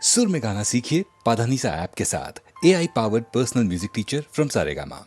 सुर में गाना सीखिए पाधानीसा ऐप के साथ। AI powered personal music teacher from Saregama.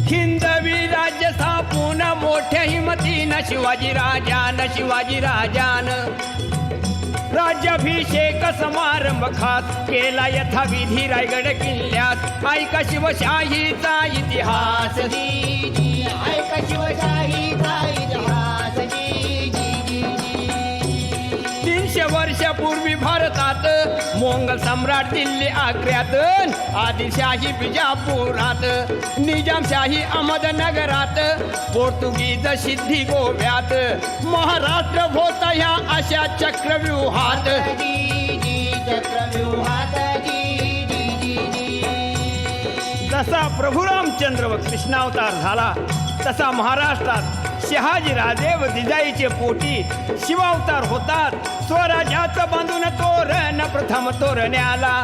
हिंदवी राज्य स्थापून मोठ्या हिमतीनं शिवाजी राजान राज्याभिषेक समारंभ खास केला यथाविधी रायगड किल्ल्यात. ऐका शिवशाहीचा इतिहास, ऐका शिवशाहीचा इतिहास. 300 वर्षापूर्वी भारतात मोंगल सम्राट दिल्ली आग्र्यात, आदिलशाही बिजापुरात, निजामशाही अहमदनगरात, पोर्तुगीज सिद्धी गोव्यात, महाराष्ट्र होता ह्या अशा चक्रव्यूहात. जसा प्रभू रामचंद्र व कृष्णावतार झाला तसा महाराष्ट्रात शहाजीराजे व जिजाईचे पोटी शिवावतार होतात. स्वराज्याचं बांधून तोरण प्रथम तोरण्याला,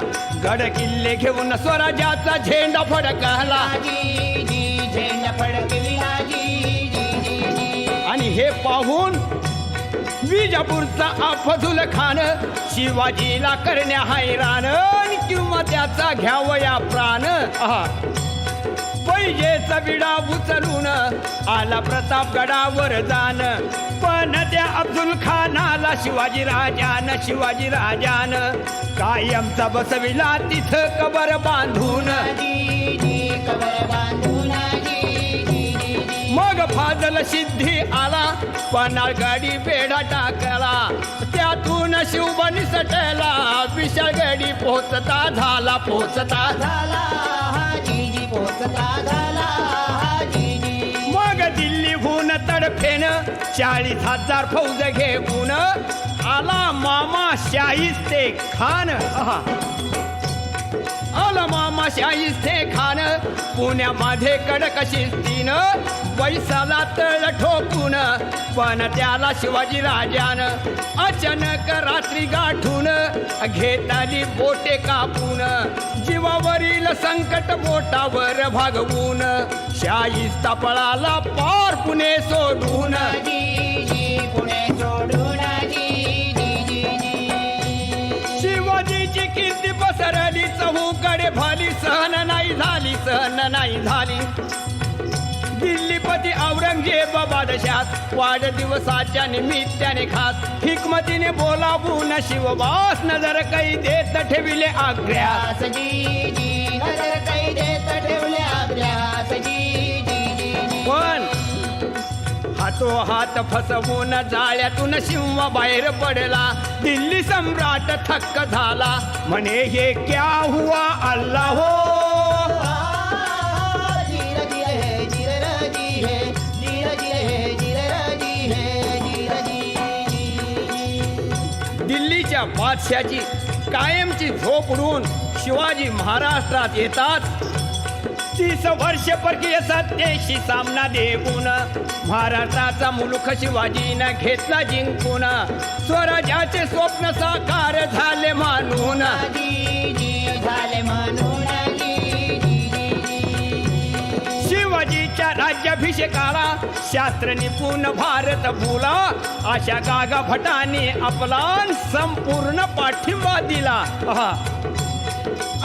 गड किल्ले घेऊन स्वराज्याचा झेंडा फडकला. आणि हे पाहून विजापूरचा अफझुल खान शिवाजीला करण्या हैराण, किंवा त्याचा घ्यावया प्राण. पैजेचा विडा उचलून आला प्रतापगडावर जाण, पण त्या अफझुल खानाला शिवाजी राजान कायमचा बसविला तिथं कबर बांधून. मग फाजल सिद्धी आला, पन्हाळगडी बेढा टाकला, त्यातून शिवबा निसटला, विशाळगडी पोचता झाला. मग दिल्लीहून तडफेन 40,000 फौज घेऊन आला मामा शाहिस्ते खान. शाहिस्ते खान पुण्यामध्ये कडक शिस्तीनं पैसाला तळ ठोकून, पण त्याला शिवाजी राजान अचानक रात्री गाठून घेताली बोटे कापून, जीवावरील संकट बोटावर भागवून शाहिस्ता पळाला पार पुणे सोडून. शिवाजीची कीर्ती पसरली चहूकडे भाली, सहन नाही झाली. दिल्लीपती औरंगजेब बादशाह वाढदिवसाच्या निमित्ताने खास हिकमतीने बोलावून शिवबास नजर कै देत ठेविले आग्र्यास. पण हात फसवून जाळ्यातून सिंह बाहेर पडला. दिल्ली सम्राट थक्क झाला, म्हणे हे क्या हुआ अल्लाह हो. दिल्लीच्या बादशाची कायमची झोप उडून शिवाजी महाराष्ट्रात येतात. 30 वर्ष परकीय सत्तेशी सामना देऊन महाराष्ट्राचा मुलूक शिवाजीनं घेतला जिंकून, स्वराज्याचे स्वप्न साकार झाले मानून. शिवाजीच्या राज्याभिषेकाला शास्त्र निपुण भारत भूला, अशा गागा भटाने आपला संपूर्ण पाठिंबा दिला.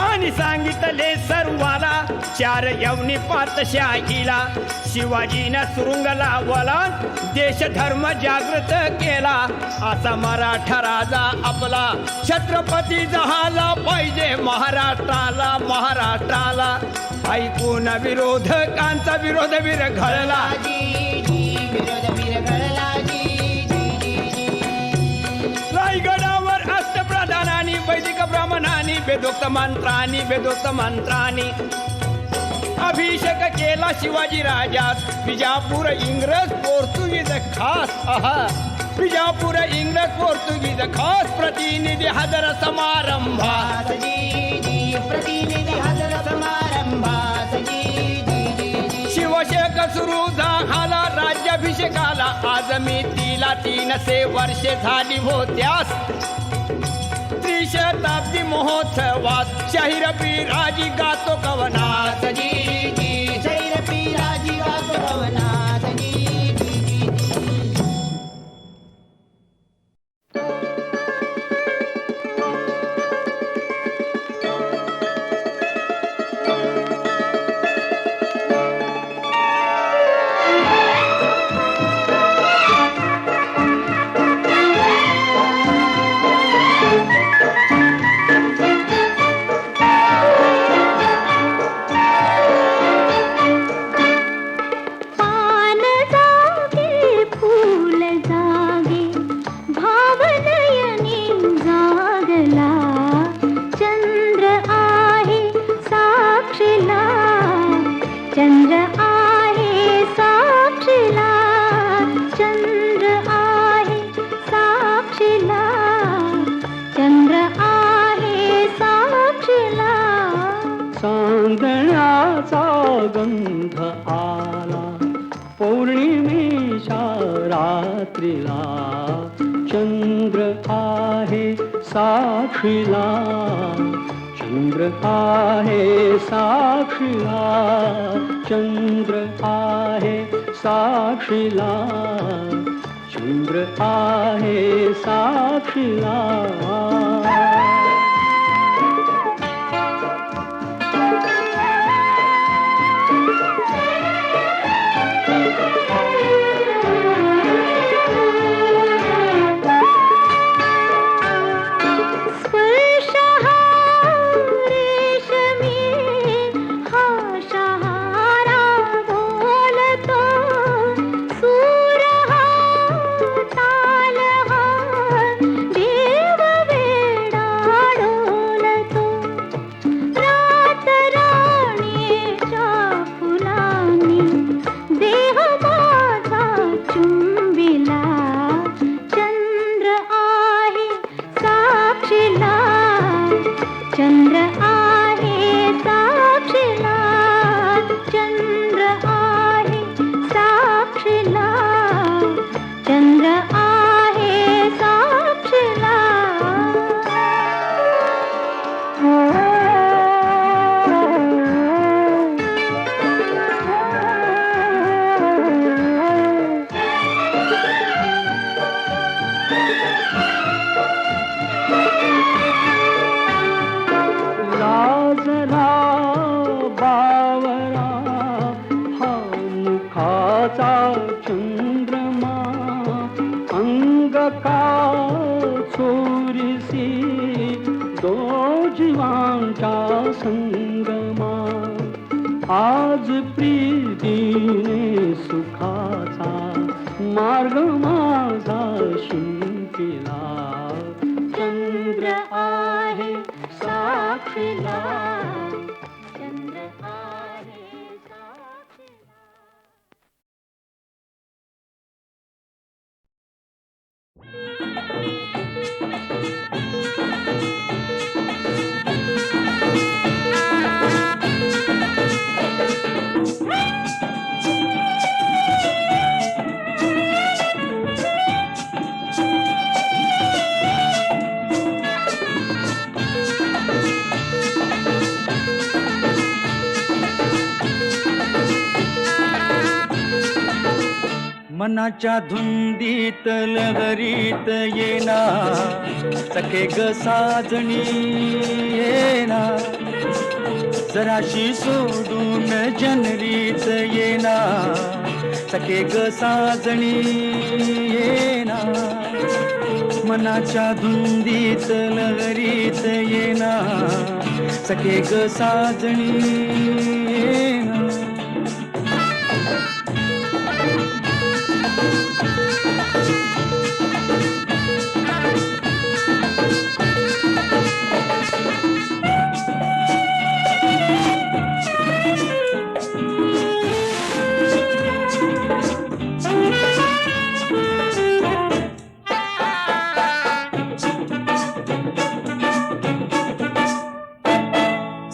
आणि सांगितले सर्वाला 4 यवनी पातशाहीला, शिवाजीनं सुरुंग लावला, देश धर्म जागृत केला, असा मराठा राजा आपला छत्रपती झाला पाहिजे महाराष्ट्राला. ऐकून विरोधकांचा विरोध विरघळला. रायगडावर अष्टप्रधानांनी वैदिक ब्राह्मणांनी वेदोक्त मंत्रांनी अभिषेक केला शिवाजी राजास. विजापूर इंग्रज पोर्तुगीज खास प्रतिनिधी हजर समारंभात. शिवशेक सुरू झाला राज्याभिषेकाला, आज मी 3 वर्षे झाली होत्यास. त्रिशताब्दी महोत्सवात शाहीर बिराजी गातो कवनात. रात्रीला चंद्र आहे साक्षीला, चंद्र आहे साक्षीला, चंद्र आहे साक्षीला, चंद्र आहे साक्षीला. आज प्रीतीने सुखाचा मार्ग माझा शिंपिला, चंद्र आहे साक्षीला, चंद्र आहे साक्षीला. मनाच्या धुंदीत लहरीत येना सखे ग साजणी येना, जराशी सोडून जनरीत येना सखे ग साजणी येना, मनाच्या धुंदीत लहरीत येना सखे ग साजणी येना.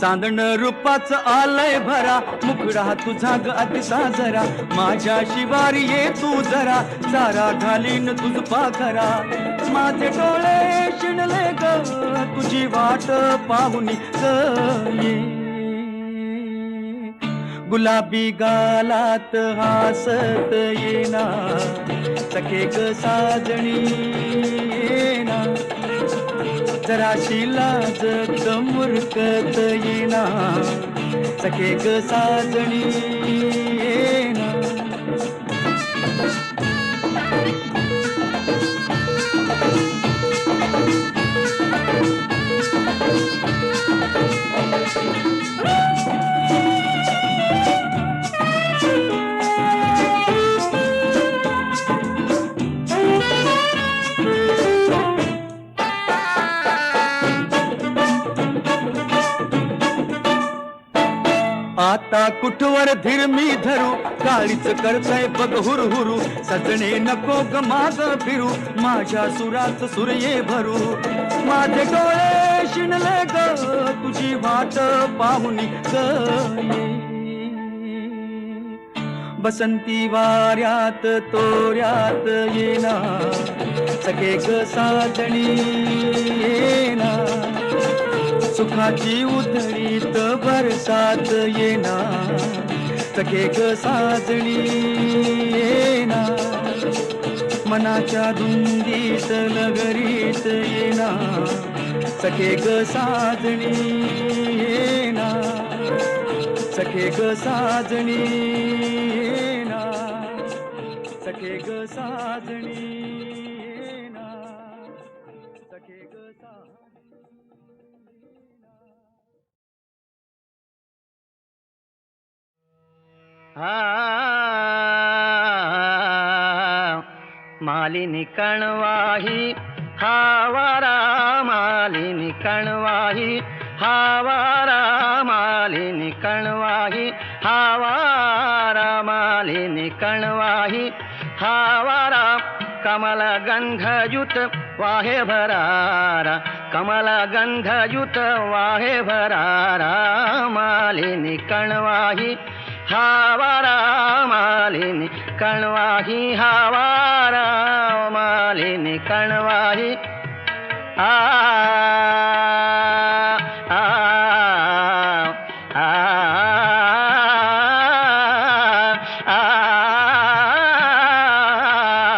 चांदण रूपाच आलय भरा, मुखडा तुझा ग अतिसा जरा, माझ्या शिवारी ये तू जरा, चारा घालीन तुझ पाखरा, माझे डोळे शिणले ग तुझी वाट पाहुनी ये, गुलाबी गालात हासत येना सखे ग साजणी येना, जराशी लाजत मुरकत येना सखे ग साजणी येना. आता कुठवर धीर मी धरू, काळीच करताय बघ हुरहुरू, सजणे नको ग माग फिरू, माझ्या सुरात सूर ये भरू, माझे डोळे शिणले ग तुझी वाट पाहुनी ग, बसंती वाऱ्यात तोऱ्यात येना सखे ग साजणी येना सुखाची उधळीत बरसात येना सखे ग साजणी येना मनाच्या धुंदीत लगरीत येना सखे ग साजणी येना सखे ग साजणी येना सखे ग साजणी येना सखे ग मालिनी कणवाही हावारा मालिनी कणवाही हावारा मालिनी कणवाही हावारा मालिनी कणवाही हावारा कमल गंधयुत वाहे भरारा कमल गंधयुत वाहे भरारा मालिनी कणवाही हावारा मालिनी कणवाही हावारा मालिनी कणवाही आ आ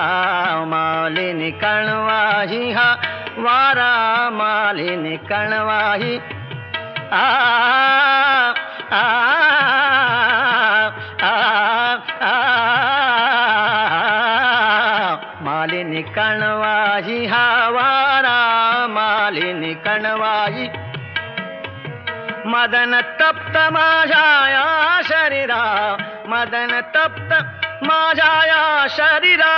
आ मालिनी कणवाही हा वारा मालिनी कणवाही आ मालिनी कणवाही हावारा मालिनी कणवाही मदन तप्त माझ्या शरीरा मदन तप्त माझ्या शरीरा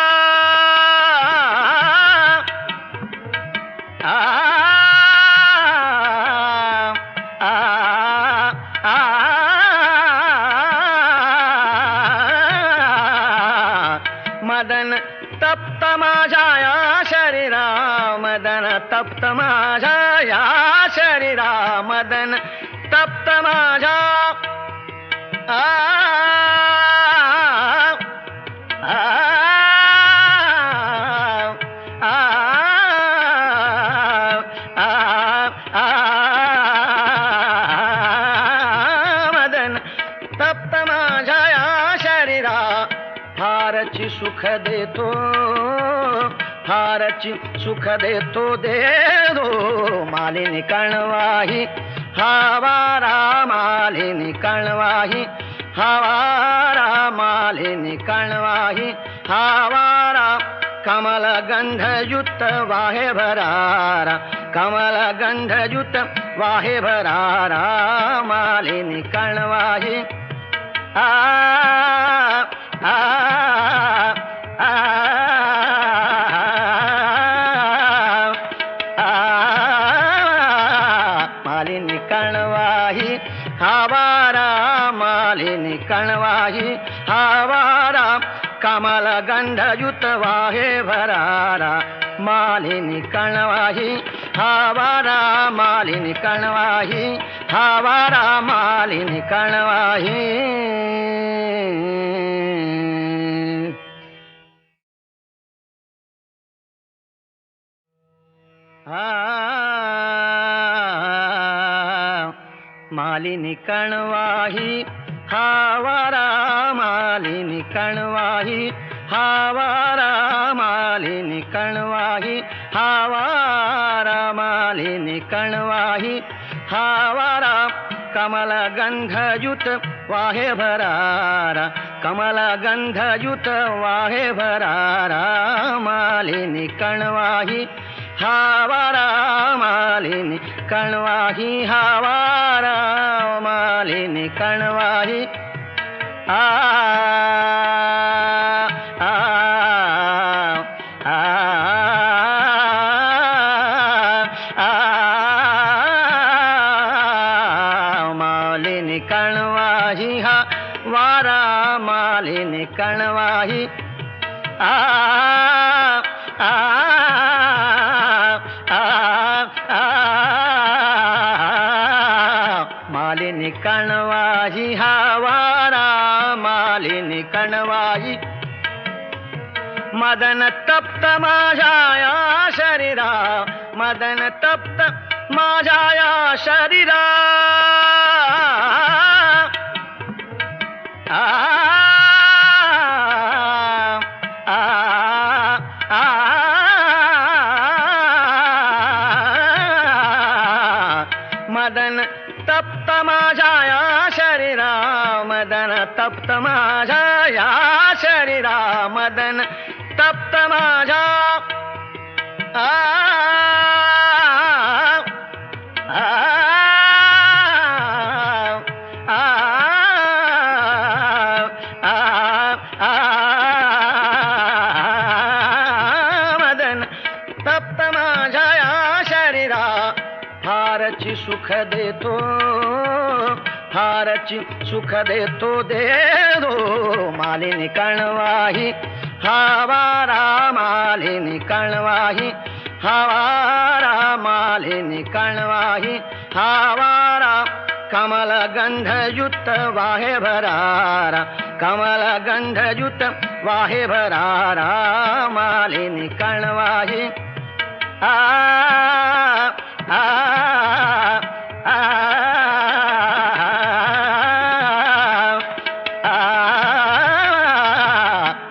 मदन तप्त माझ्या शरीरा मदन तप्त माझ्या शरीरा मदन तप्त माझ्या मदन तप्त माझ्या शरीरा फारची सुख देतो फारची सुख देतो दे दो मालिनी कणवाही हावारा मालिनी कणवाही हावारा मालिनी कणवाही हावारा कमल गंधयुत वाहे भरारा कमल गंधयुत वाहे भरारा मालिनी कणवाही आ आ आ मालिनी कणवाही हावारा मालिनी कणवाही हावारा कमल गंधयुत वाहे भरारा मालिनी कणवाही हावारा मालिनी कणवाही हावारा मालिनी कणवाही मालिनी कणवाही हावारा मालिनी कणवाही हावारा मालिनी कणवाही हावारा मालिनी कणवाही हावारा कमल गंधयुत वाहे भरारा कमल गंधयुत वाहे भरारा मालिनी कणवाही हावारा मालिनी कणवाही हावारा मालिनी कणवाही आ आ आ मालिनी कणवाही हा वारा मालिनी कणवाही आ आ मालिनी कणवाही हावारा मालिनी कणवाई मदन तप्त माझ्या या शरीरा मदन तप्त माझ्या या शरीरा आ, आ, आ, मदन तप्त माझ्या या शरीरा मदन तप्त माझ्या या शरीरा मदन तप्त माझ्या आ, आ, आ, आ, मदन तप्त माझ्या या शरीरा फारची सुख देतो फारची सुख देतो देतो मालिनी कणवाही हवारा मालिनी कणवाही हवारा मालिनी कणवाही हवारा कमल गंधयुक्त वाहे भरारा कमल गंधयुक्त वाहे भरारा मालिनी कणवाही आ, आ, आ,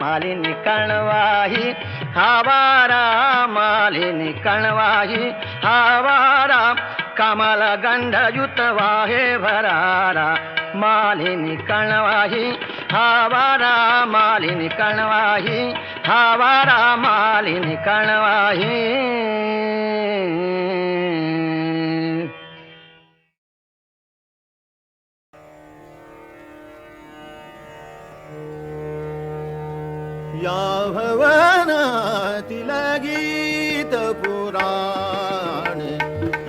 मालिनी कणवाही हवारा मालिनी कणवाही हवारा कमल गंधयुत वाहे भरारा मालिनी कणवाही हवारा मालिनी कणवाही हवारा मालिनी कणवाही या भवनातील गीत पुराण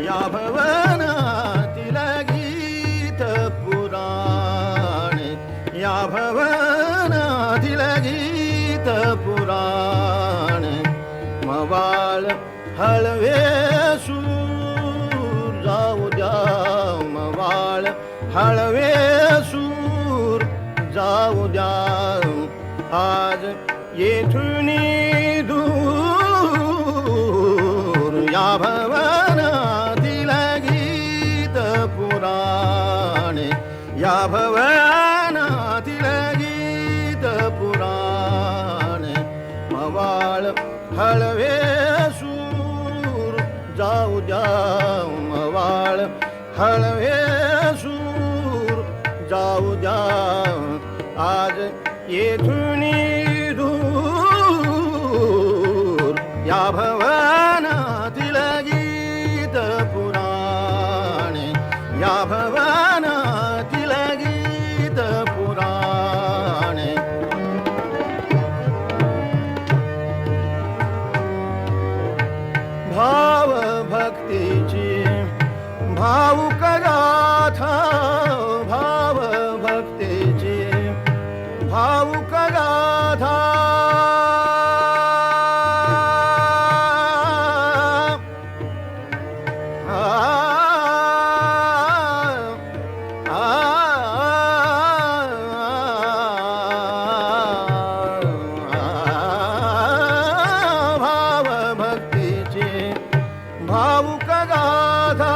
या भवनातील गीत पुराण या भवनातील गीत पुराण मवाळ हळवे सूर जाऊ द्या मवाळ हळवे सूर जाऊ द्या आज येथून दूर या भवनातील गीत पुराण या भवनातील गीत पुराण मवाळ हळवे सूर जाऊ द्या मवाळ हळवे सूर जाऊ द्या आज येथून दूर या भवनातील गीत पुराण या भवनातील गीत पुराण भाव भक्तीची भावुक गाथा भाव भक्तीची भावुक गाथा भाव भक्तीचे भावुक गाथा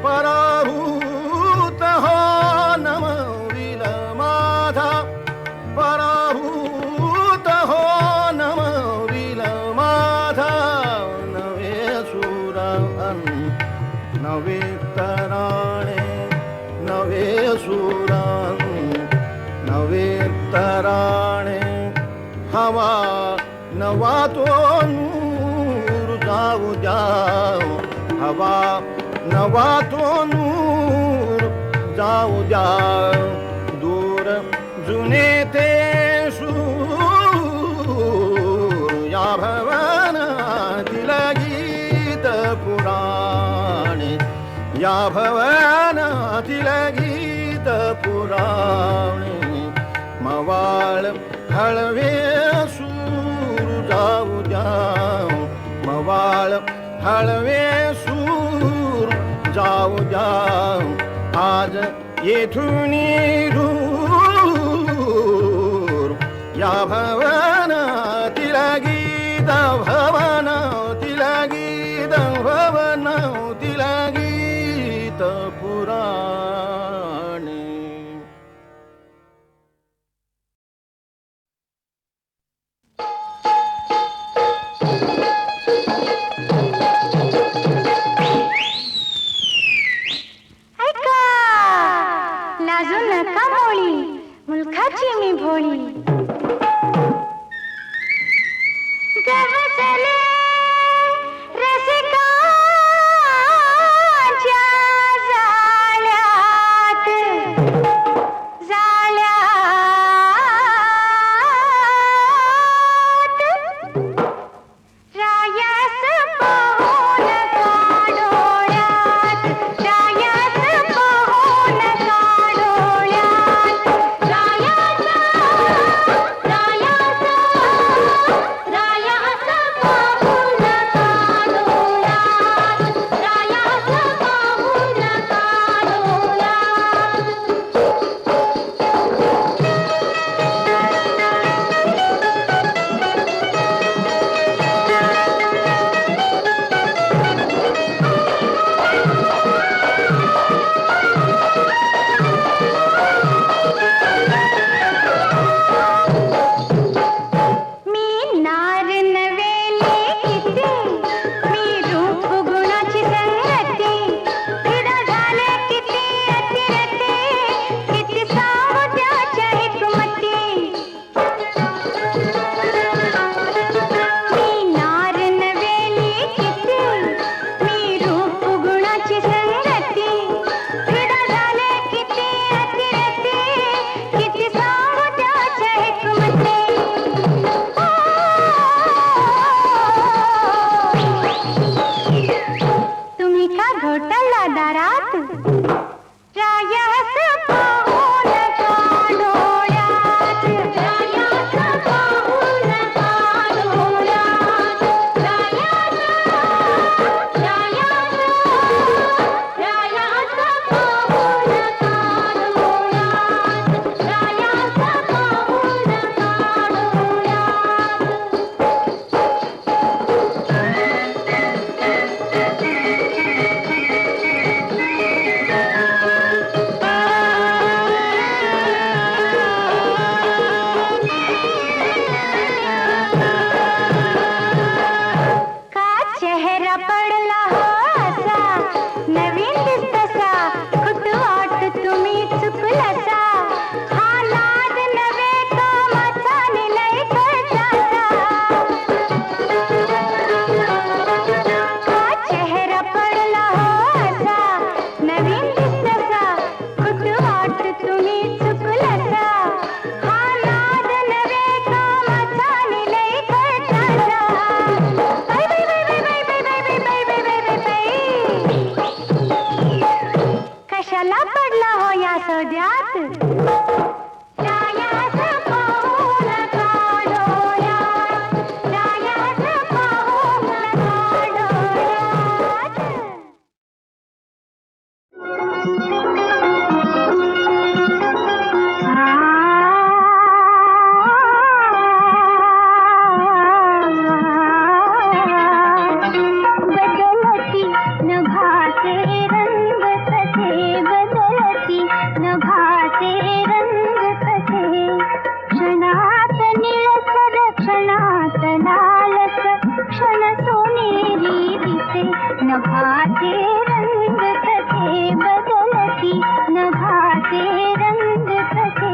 पराभूत हो नमविल माधा पराभूत हो नमविल माधा नवे सुर नवे तराणे नवे सुर नवे तराणे हवा नवा तो नूर जाऊ द्या हवा नवा तो नूर जाऊ द्या दूर जुने ते सूर या भवनातील गीत पुराण या भवनातील गीत पुराण मवाळ हळवे सूर जाऊ द्या मवाळ हळवे सूर जाऊ द्या आज येथून दूर या भवनातील गीत भवनातील गीत भवनातील गीत पुराणे. ऐका लाजू नका मोळी मुलखाची मी भोळी. गवसले रसिकाच्या जाळ्यात जाळ्यात रायास पाहून काडोळ्यात रायास पाहून काडोळ्यात रायास रायास रायास पाहून काडोळ्यात रायास पाहून काडोळ्यात. मी नार नवेली किती मी रूप गुणाची संगती क्रीडा झाले किती अतिरते किती सांगू त्याच्या हिकमती. मी नार नवेली किती मी रूप गुणाची संगती क्रीडा झाले किती अतिरते किती सांगू त्याच्या हिकमती. तुम्ही का घोटाळला दारात रायास पाहून काडोळ्यात रायास पाहून काडोळ्यात रायास रायास रायास पाहून काडोळ्यात रायास पाहून काडोळ्यात. का चेहरा पडला हो असा नवीन दिसतसा कुठ वाट तुम्ही चुकलसा हा नाद नवे कामाचा निलय करतासा. का चेहरा पडला हो असा नवीन दिसतसा कुठ वाट तुम्ही चुकलसा हा नाद नवे कामाचा निलय करतासा. Bye bye bye bye bye bye bye bye bye bye bye bye. कशाला पडला हो या सौद्यात रायास पाहून काडोळ्यात रायास पाहून काडोळ्यात. बदलती नभाचे रंग कसे बदलती नभाचे रंग कसे क्षणात निळसर क्षणात लालस क्षण सोनेरी दिसे नभाचे रंग कसे बदलती नभाचे रंग कसे.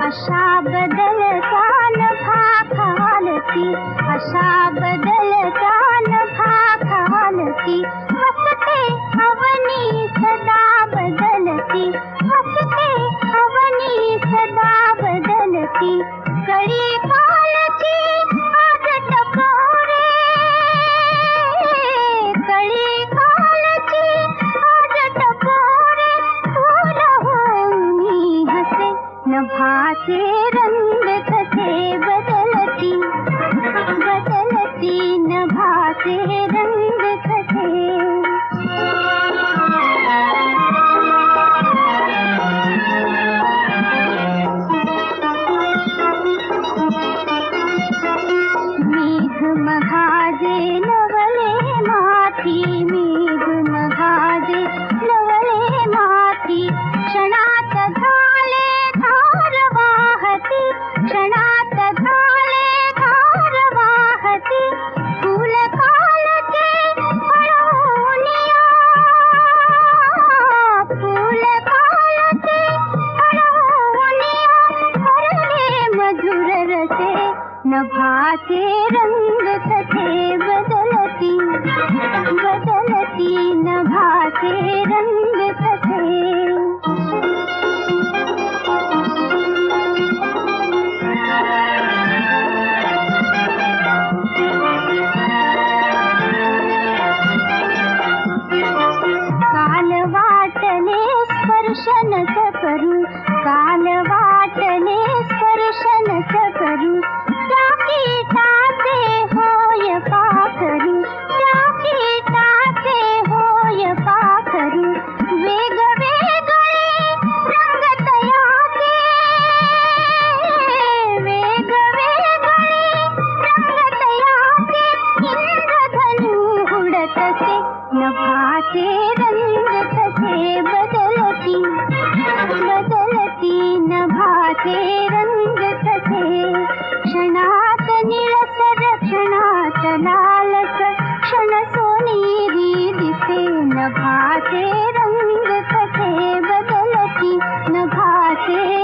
अशा बदलता नभा खालती अशा बदलता नभा खालती हसते अवनी सदा बदलती हसते अवनी सदा बदलती कळी कालची आग टपोरे नभाचे रंग कसे बदलती बदलती नभाचे रंग कसे मेघ मघाजे नवले माथी मेघ मघाजे नवले माथी क्षणात झाले धार वाहती क्षणात झाले धार वाहती फूल कालचे हळवूनिया फूल कालचे हळवूनिया हरले मधुर रसे नभाचे रंग कसे बदलती बदलती नभाचे रंग कसे काल वाटले स्पर्शनच करू काल वाटले स्पर्शनच करू त्या कीटाचे होय पाखरू त्या कीटाचे होय पाखरू वेगवेगळे रंग तयाचे वेगवेगळे रंग तयाचे इंद्रधनु उडतसे नभाचे रंग कसे बदलती बदलती नभाचे रंग कसे क्षणात निळसर क्षणात लालसर क्षण सोनेरी दिसे नभाचे रंग कसे बदलती नभाचे